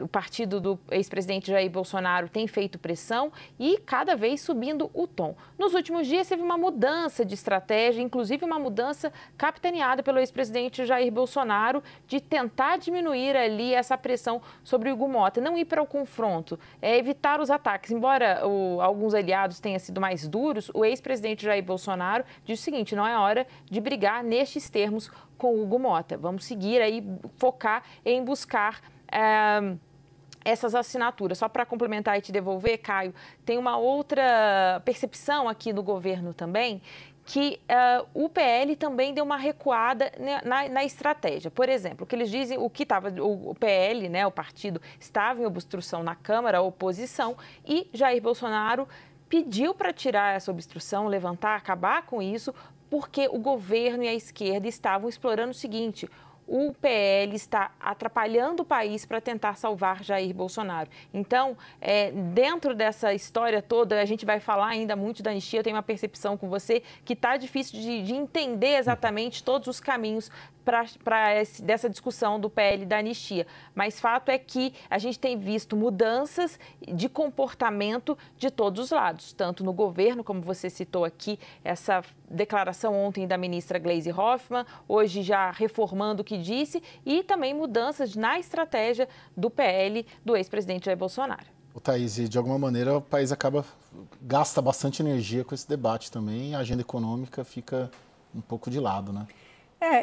o partido do ex-presidente Jair Bolsonaro, tem feito pressão e cada vez subindo o tom. Nos últimos dias teve uma mudança de estratégia, inclusive uma mudança capitaneada pelo ex-presidente Jair Bolsonaro de tentar diminuir ali essa pressão sobre o Hugo Mota, não ir para o confronto, evitar os ataques. Embora alguns aliados tenham sido mais duros, o ex-presidente Jair Bolsonaro diz o seguinte: não é hora de brigar nestes termos com o Hugo Mota. Vamos seguir aí, focar em buscar essas assinaturas. Só para complementar e te devolver, Caio, tem uma outra percepção aqui do governo também, que o PL também deu uma recuada na estratégia. Por exemplo, o que eles dizem, o PL, né, o partido, estava em obstrução na Câmara, a oposição, e Jair Bolsonaro pediu para tirar essa obstrução, levantar, acabar com isso, porque o governo e a esquerda estavam explorando o seguinte: o PL está atrapalhando o país para tentar salvar Jair Bolsonaro. Então, dentro dessa história toda, a gente vai falar ainda muito da anistia, eu tenho uma percepção com você que está difícil de entender exatamente todos os caminhos dessa discussão do PL da anistia. Mas fato é que a gente tem visto mudanças de comportamento de todos os lados, tanto no governo, como você citou aqui, essa declaração ontem da ministra Gleisi Hoffmann, hoje já reformando o que disse, e também mudanças na estratégia do PL do ex-presidente Jair Bolsonaro. Thaís, de alguma maneira o país gasta bastante energia com esse debate também, e a agenda econômica fica um pouco de lado, né?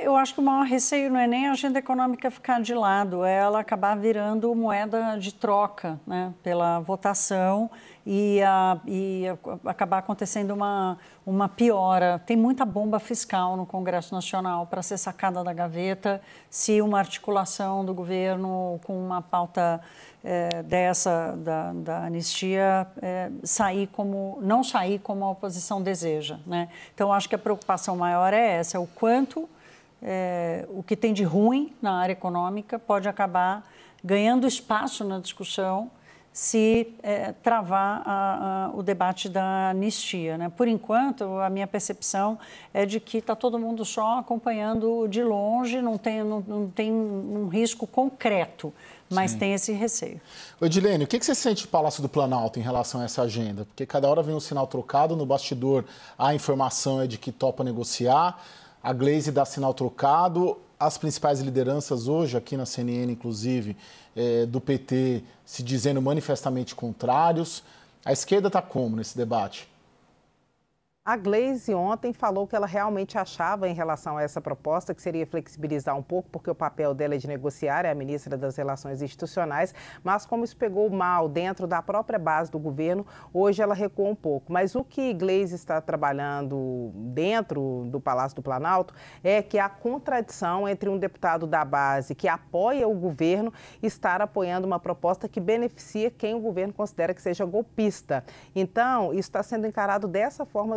Eu acho que o maior receio não é nem a agenda econômica ficar de lado, é ela acabar virando moeda de troca, né, pela votação e acabar acontecendo uma piora. Tem muita bomba fiscal no Congresso Nacional para ser sacada da gaveta se uma articulação do governo com uma pauta dessa da anistia não sair como a oposição deseja, né? Então, acho que a preocupação maior é essa, o quanto o que tem de ruim na área econômica pode acabar ganhando espaço na discussão se travar o debate da anistia, né? Por enquanto, a minha percepção é de que está todo mundo só acompanhando de longe, não tem um risco concreto, mas tem esse receio. Edilene, o que você sente do Palácio do Planalto em relação a essa agenda? Porque cada hora vem um sinal trocado, no bastidor a informação é de que topa negociar, a Gleisi dá sinal trocado, as principais lideranças hoje, aqui na CNN inclusive, do PT, se dizendo manifestamente contrários. A esquerda está como nesse debate? A Gleisi ontem falou que ela realmente achava em relação a essa proposta que seria flexibilizar um pouco, porque o papel dela é de negociar, é a ministra das Relações Institucionais, mas como isso pegou mal dentro da própria base do governo, hoje ela recuou um pouco. Mas o que Gleisi está trabalhando dentro do Palácio do Planalto é que a contradição entre um deputado da base que apoia o governo estar apoiando uma proposta que beneficia quem o governo considera que seja golpista. Então, isso está sendo encarado dessa forma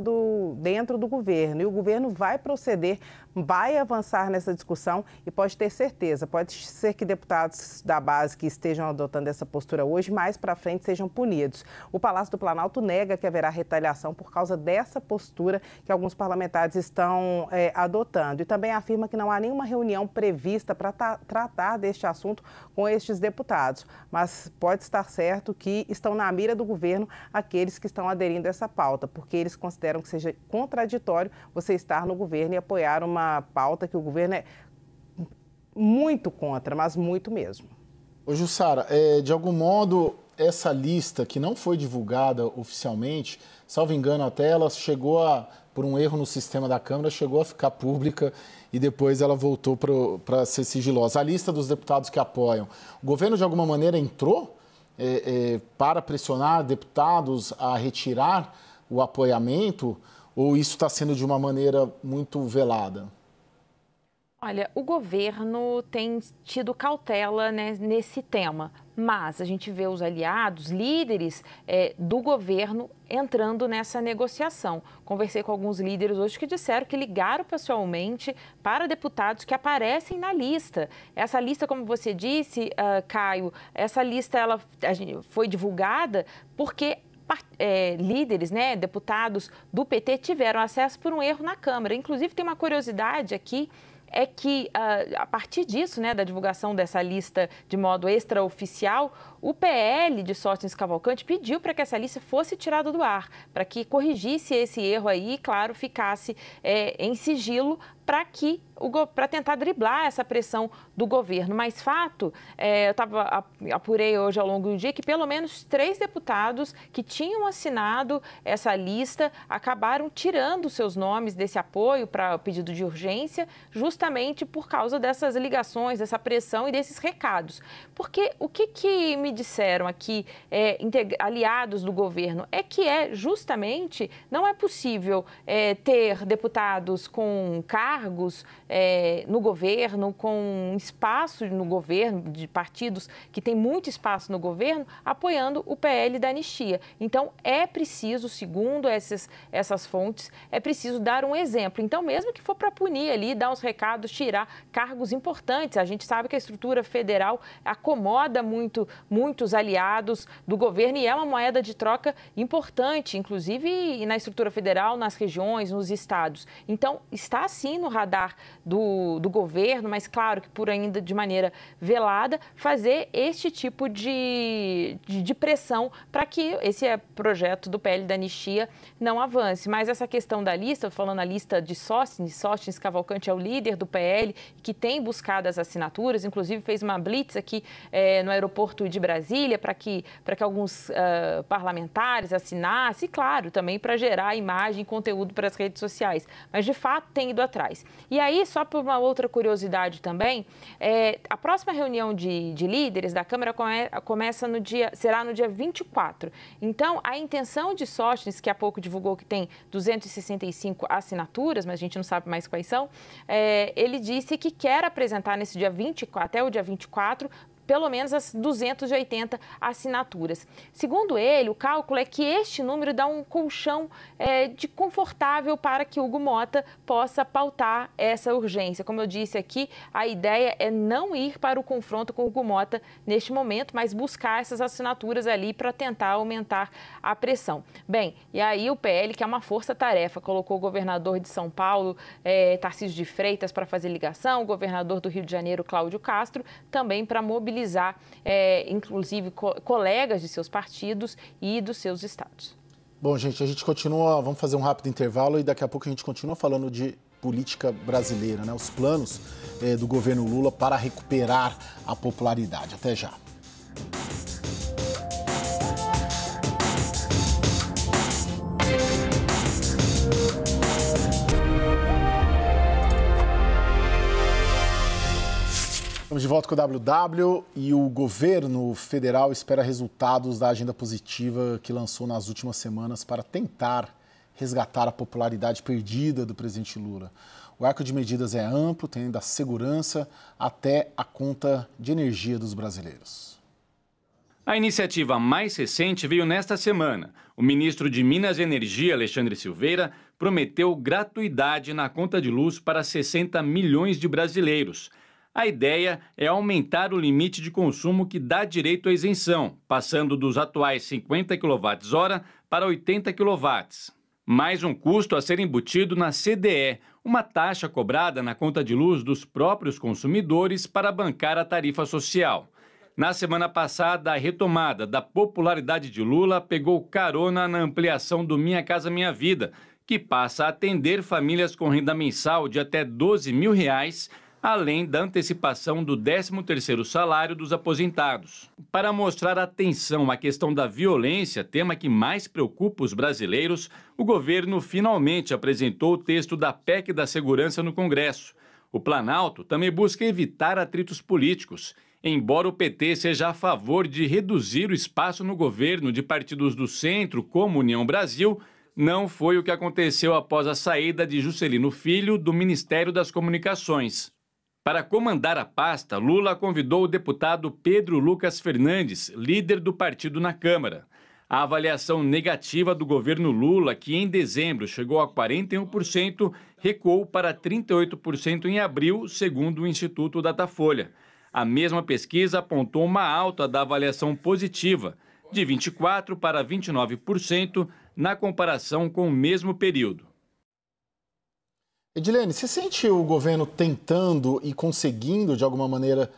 dentro do governo, e o governo vai proceder, vai avançar nessa discussão e pode ter certeza, pode ser que deputados da base que estejam adotando essa postura hoje, mais para frente sejam punidos. O Palácio do Planalto nega que haverá retaliação por causa dessa postura que alguns parlamentares estão adotando, e também afirma que não há nenhuma reunião prevista para tratar deste assunto com estes deputados, mas pode estar certo que estão na mira do governo aqueles que estão aderindo a essa pauta, porque eles consideram que seja contraditório você estar no governo e apoiar uma pauta que o governo é muito contra, mas muito mesmo. Ô Jussara, de algum modo, essa lista que não foi divulgada oficialmente, salvo engano até, ela chegou por um erro no sistema da Câmara, chegou a ficar pública e depois ela voltou para ser sigilosa. A lista dos deputados que apoiam, o governo de alguma maneira entrou para pressionar deputados a retirar o apoiamento, ou isso está sendo de uma maneira muito velada? Olha, o governo tem tido cautela, né, nesse tema, mas a gente vê os aliados, líderes do governo entrando nessa negociação. Conversei com alguns líderes hoje que disseram que ligaram pessoalmente para deputados que aparecem na lista. Essa lista, como você disse, Caio, essa lista foi divulgada porque líderes, né, deputados do PT tiveram acesso por um erro na Câmara. Inclusive, tem uma curiosidade aqui, é que a partir disso, né, da divulgação dessa lista de modo extraoficial, o PL de Sóstenes Cavalcante pediu para que essa lista fosse tirada do ar, para que corrigisse esse erro aí e, claro, ficasse em sigilo para tentar driblar essa pressão do governo. Mas fato, eu apurei hoje ao longo do dia que pelo menos 3 deputados que tinham assinado essa lista acabaram tirando seus nomes desse apoio para o pedido de urgência, justamente justamente por causa dessas ligações, dessa pressão e desses recados. Porque o que me disseram aqui, aliados do governo, é que justamente não é possível ter deputados com cargos no governo, com espaço no governo, de partidos que têm muito espaço no governo, apoiando o PL da anistia. Então, é preciso, segundo essas fontes, é preciso dar um exemplo. Então, mesmo que for para punir ali, dar uns recados, tirar cargos importantes, a gente sabe que a estrutura federal acomoda muitos aliados do governo e é uma moeda de troca importante, inclusive na estrutura federal, nas regiões, nos estados. Então, está sim no radar do governo, mas claro que por ainda de maneira velada, fazer este tipo de pressão para que esse projeto do PL da anistia não avance. Mas essa questão da lista, falando a lista de Sóstenes Cavalcante é o líder do PL, que tem buscado as assinaturas, inclusive fez uma blitz aqui no aeroporto de Brasília para que alguns parlamentares assinassem, e claro, também para gerar imagem e conteúdo para as redes sociais. Mas, de fato, tem ido atrás. E aí, só por uma outra curiosidade também, a próxima reunião de líderes da Câmara será no dia 24. Então, a intenção de Sóstenes, que há pouco divulgou que tem 265 assinaturas, mas a gente não sabe mais quais são, ele disse que quer apresentar até o dia 24, pelo menos as 280 assinaturas. Segundo ele, o cálculo é que este número dá um colchão confortável para que Hugo Motta possa pautar essa urgência. Como eu disse aqui, a ideia é não ir para o confronto com Hugo Motta neste momento, mas buscar essas assinaturas ali para tentar aumentar a pressão. Bem, e aí o PL, que é uma força-tarefa, colocou o governador de São Paulo, Tarcísio de Freitas, para fazer ligação, o governador do Rio de Janeiro, Cláudio Castro, também para mobilizar inclusive colegas de seus partidos e dos seus estados. Bom, gente, a gente continua, vamos fazer um rápido intervalo e daqui a pouco a gente continua falando de política brasileira, né? Os planos do governo Lula para recuperar a popularidade. Até já. Estamos de volta com o WW e o governo federal espera resultados da agenda positiva que lançou nas últimas semanas para tentar resgatar a popularidade perdida do presidente Lula. O arco de medidas é amplo, tem da segurança até a conta de energia dos brasileiros. A iniciativa mais recente veio nesta semana. O ministro de Minas e Energia, Alexandre Silveira, prometeu gratuidade na conta de luz para 60 milhões de brasileiros. A ideia é aumentar o limite de consumo que dá direito à isenção, passando dos atuais 50 kWh para 80 kW. Mais um custo a ser embutido na CDE, uma taxa cobrada na conta de luz dos próprios consumidores para bancar a tarifa social. Na semana passada, a retomada da popularidade de Lula pegou carona na ampliação do Minha Casa Minha Vida, que passa a atender famílias com renda mensal de até R$12 mil, além da antecipação do 13º salário dos aposentados. Para mostrar atenção à questão da violência, tema que mais preocupa os brasileiros, o governo finalmente apresentou o texto da PEC da Segurança no Congresso. O Planalto também busca evitar atritos políticos. Embora o PT seja a favor de reduzir o espaço no governo de partidos do centro, como União Brasil, não foi o que aconteceu após a saída de Juscelino Filho do Ministério das Comunicações. Para comandar a pasta, Lula convidou o deputado Pedro Lucas Fernandes, líder do partido na Câmara. A avaliação negativa do governo Lula, que em dezembro chegou a 41%, recuou para 38% em abril, segundo o Instituto Datafolha. A mesma pesquisa apontou uma alta da avaliação positiva, de 24% para 29%, na comparação com o mesmo período. Edilene, você sente o governo tentando e conseguindo, de alguma maneira,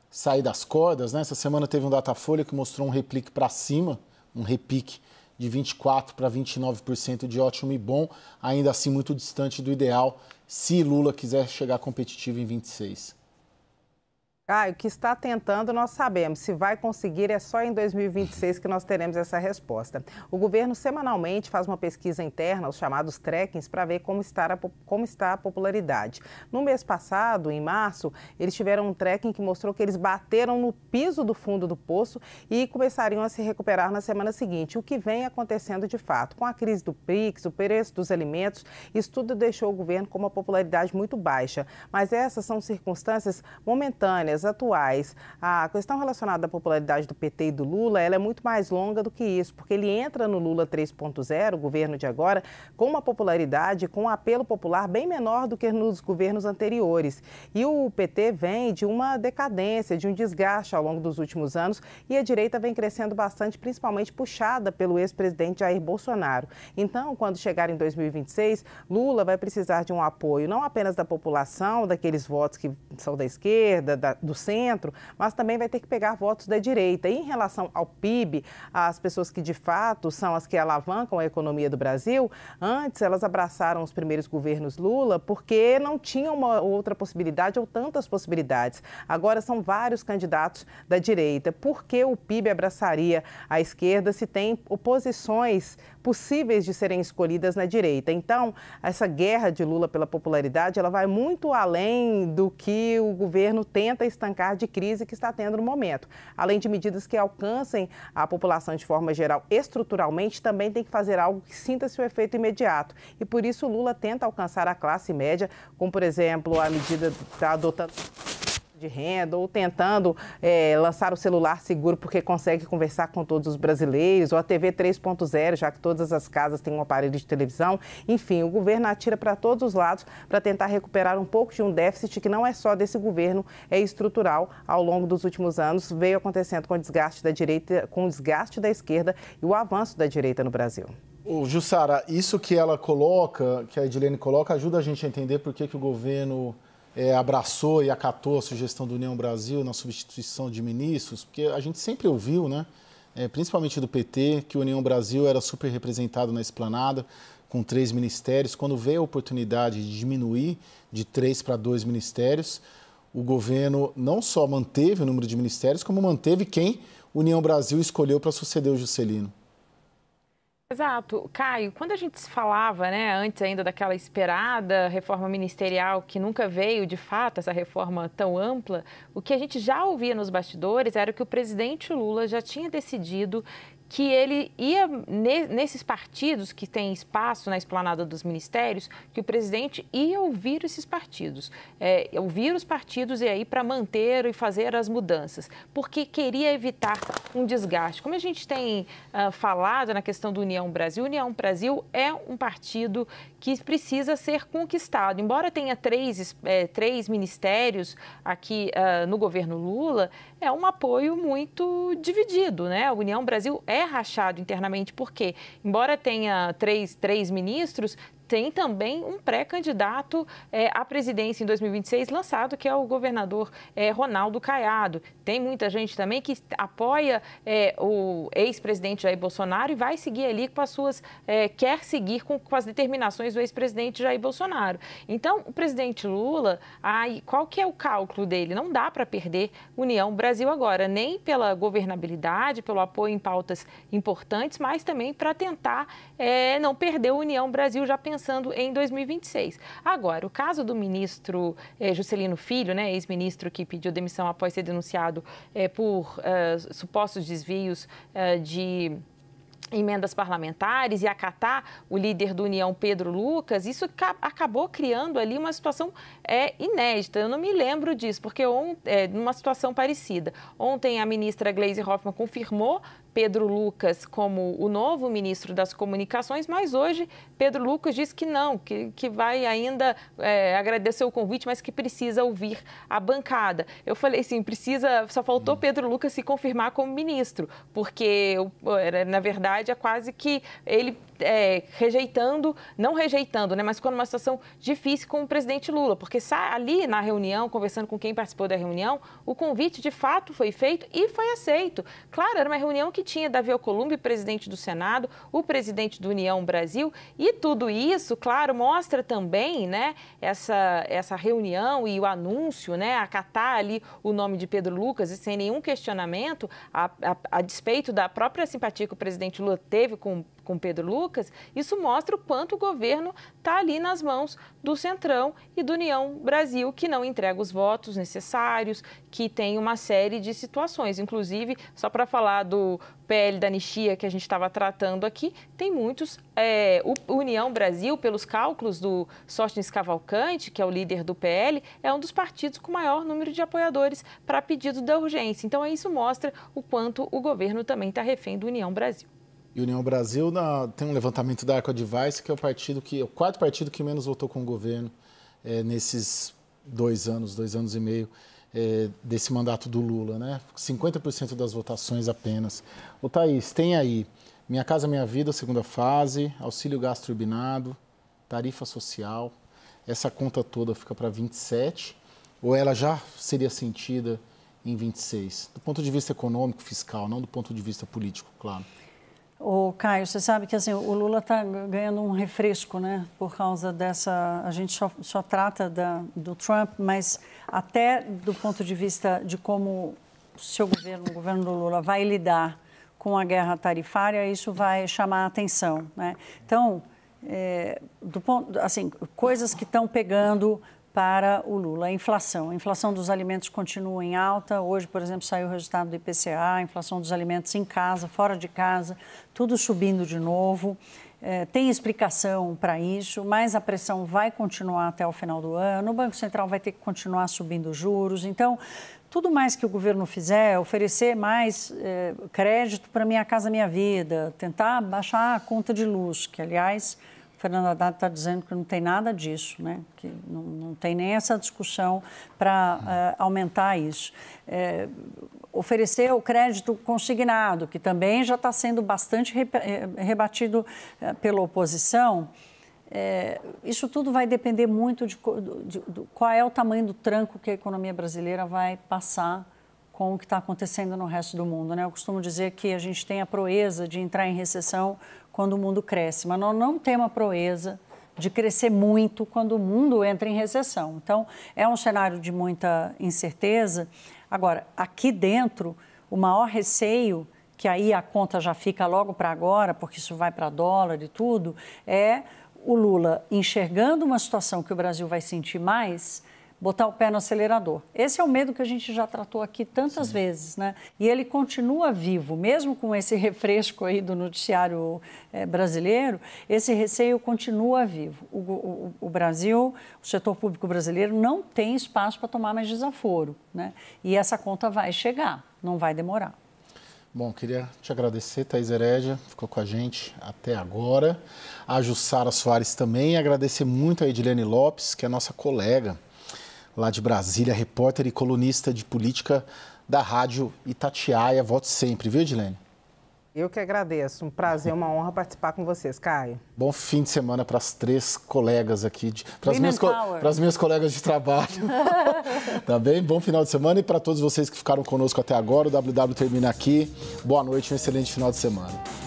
sair das cordas, né? Essa semana teve um Datafolha que mostrou um repique para cima, um repique de 24% para 29% de ótimo e bom, ainda assim muito distante do ideal, se Lula quiser chegar competitivo em 26%. O que está tentando, nós sabemos. Se vai conseguir, é só em 2026 que nós teremos essa resposta. O governo semanalmente faz uma pesquisa interna, os chamados trackings, para ver como está a popularidade. No mês passado, em março, eles tiveram um tracking que mostrou que eles bateram no piso do fundo do poço e começariam a se recuperar na semana seguinte. O que vem acontecendo de fato? Com a crise do PRIX, o preço dos alimentos, isso tudo deixou o governo com uma popularidade muito baixa. Mas essas são circunstâncias momentâneas, atuais. A questão relacionada à popularidade do PT e do Lula, ela é muito mais longa do que isso, porque ele entra no Lula 3.0, o governo de agora, com uma popularidade, com um apelo popular bem menor do que nos governos anteriores. E o PT vem de uma decadência, de um desgaste ao longo dos últimos anos, e a direita vem crescendo bastante, principalmente puxada pelo ex-presidente Jair Bolsonaro. Então, quando chegar em 2026, Lula vai precisar de um apoio não apenas da população, daqueles votos que são da esquerda, do centro, mas também vai ter que pegar votos da direita. E em relação ao PIB, as pessoas que de fato são as que alavancam a economia do Brasil, antes elas abraçaram os primeiros governos Lula porque não tinham uma outra possibilidade ou tantas possibilidades. Agora são vários candidatos da direita. Por que o PIB abraçaria a esquerda se tem oposições possíveis de serem escolhidas na direita? Então, essa guerra de Lula pela popularidade, ela vai muito além do que o governo tenta estancar de crise que está tendo no momento. Além de medidas que alcancem a população de forma geral estruturalmente, também tem que fazer algo que sinta-se o efeito imediato. E por isso o Lula tenta alcançar a classe média, como por exemplo a medida que está adotando de renda ou tentando lançar o celular seguro porque consegue conversar com todos os brasileiros, ou a TV 3.0, já que todas as casas têm um aparelho de televisão. Enfim, o governo atira para todos os lados para tentar recuperar um pouco de um déficit que não é só desse governo, é estrutural. Ao longo dos últimos anos veio acontecendo com o desgaste da direita, com o desgaste da esquerda e o avanço da direita no Brasil. Jussara, isso que ela coloca, que a Edilene coloca, ajuda a gente a entender por que o governo abraçou e acatou a sugestão do União Brasil na substituição de ministros, porque a gente sempre ouviu, né, principalmente do PT, que o União Brasil era super representado na esplanada, com 3 ministérios. Quando veio a oportunidade de diminuir de 3 para 2 ministérios, o governo não só manteve o número de ministérios, como manteve quem o União Brasil escolheu para suceder o Juscelino. Exato. Caio, quando a gente se falava, né, antes ainda daquela esperada reforma ministerial, que nunca veio, de fato, essa reforma tão ampla, o que a gente já ouvia nos bastidores era que o presidente Lula já tinha decidido que ele ia, nesses partidos que têm espaço na esplanada dos ministérios, que o presidente ia ouvir esses partidos, ouvir os partidos e aí para manter e fazer as mudanças, porque queria evitar um desgaste. Como a gente tem falado na questão do União Brasil é um partido que precisa ser conquistado. Embora tenha três ministérios aqui no governo Lula, é um apoio muito dividido, né? A União Brasil é rachado internamente, porque, embora tenha três ministros, tem também um pré-candidato à presidência em 2026 lançado, que é o governador Ronaldo Caiado. Tem muita gente também que apoia o ex-presidente Jair Bolsonaro e vai seguir ali com as suas... quer seguir com as determinações do ex-presidente Jair Bolsonaro. Então, o presidente Lula, qual que é o cálculo dele? Não dá para perder União Brasil agora, nem pela governabilidade, pelo apoio em pautas importantes, mas também para tentar não perder a União Brasil, já pensando em 2026. Agora, o caso do ministro Juscelino Filho, né, ex-ministro que pediu demissão após ser denunciado por supostos desvios de emendas parlamentares e acatar o líder do União, Pedro Lucas, isso acabou criando ali uma situação inédita. Eu não me lembro disso, porque numa situação parecida. Ontem a ministra Gleisi Hoffmann confirmou Pedro Lucas como o novo ministro das Comunicações, mas hoje Pedro Lucas disse que não, que vai ainda agradecer o convite, mas que precisa ouvir a bancada. Eu falei assim, só faltou Pedro Lucas se confirmar como ministro, porque, na verdade, é quase que ele não rejeitando, né, mas ficou numa situação difícil com o presidente Lula, porque ali na reunião, conversando com quem participou da reunião, o convite de fato foi feito e foi aceito. Claro, era uma reunião que tinha Davi Alcolumbre, presidente do Senado, o presidente do União Brasil, e tudo isso, claro, mostra também, né, essa reunião e o anúncio, né, acatar ali o nome de Pedro Lucas e sem nenhum questionamento, a despeito da própria simpatia que o presidente Lula teve com Pedro Lucas, isso mostra o quanto o governo está ali nas mãos do Centrão e do União Brasil, que não entrega os votos necessários, que tem uma série de situações. Inclusive, só para falar do PL da anistia que a gente estava tratando aqui, tem muitos. O União Brasil, pelos cálculos do Sóstenes Cavalcante, que é o líder do PL, é um dos partidos com maior número de apoiadores para pedido da urgência. Então, isso mostra o quanto o governo também está refém do União Brasil. E União Brasil tem um levantamento da Arco Advice, que é o quarto partido que menos votou com o governo nesses 2 anos e meio desse mandato do Lula, né? 50% das votações apenas. Ô Thaís, tem aí Minha Casa Minha Vida, segunda fase, auxílio gás turbinado, tarifa social. Essa conta toda fica para 27, ou ela já seria sentida em 26? Do ponto de vista econômico, fiscal, não do ponto de vista político, claro. Ô, Caio, você sabe que assim, o Lula está ganhando um refresco, né? Por causa dessa... A gente só trata do Trump, mas até do ponto de vista de como o governo do Lula vai lidar com a guerra tarifária, isso vai chamar a atenção, né? Então, coisas que estão pegando para o Lula. A inflação dos alimentos continua em alta. Hoje, por exemplo, saiu o resultado do IPCA, a inflação dos alimentos em casa, fora de casa, tudo subindo de novo. Tem explicação para isso, mas a pressão vai continuar até o final do ano. O Banco Central vai ter que continuar subindo os juros. Então, tudo mais que o governo fizer, oferecer mais crédito para Minha Casa Minha Vida, tentar baixar a conta de luz, que, aliás... O Fernando Haddad está dizendo que não tem nada disso, né? Que não tem nem essa discussão para aumentar isso. Oferecer o crédito consignado, que também já está sendo bastante rebatido pela oposição. Isso tudo vai depender muito de qual é o tamanho do tranco que a economia brasileira vai passar com o que está acontecendo no resto do mundo, né? Eu costumo dizer que a gente tem a proeza de entrar em recessão quando o mundo cresce, mas nós não temos a proeza de crescer muito quando o mundo entra em recessão. Então, é um cenário de muita incerteza. Agora, aqui dentro, o maior receio, que aí a conta já fica logo para agora, porque isso vai para dólar e tudo, é o Lula enxergando uma situação que o Brasil vai sentir mais, botar o pé no acelerador. Esse é o medo que a gente já tratou aqui tantas vezes, né? E ele continua vivo, mesmo com esse refresco aí do noticiário brasileiro, esse receio continua vivo. O Brasil, o setor público brasileiro não tem espaço para tomar mais desaforo, né? E essa conta vai chegar, não vai demorar. Bom, queria te agradecer, Thaís Herédia, ficou com a gente até agora. A Jussara Soares também, agradecer muito a Edilene Lopes, que é nossa colega lá de Brasília, repórter e colunista de política da Rádio Itatiaia. Volte sempre, viu, Edilene? Eu que agradeço. Um prazer, uma honra participar com vocês, Caio. Bom fim de semana para as 3 colegas aqui, para as minhas colegas de trabalho. Tá bem? Bom final de semana e para todos vocês que ficaram conosco até agora. O WW termina aqui. Boa noite, um excelente final de semana.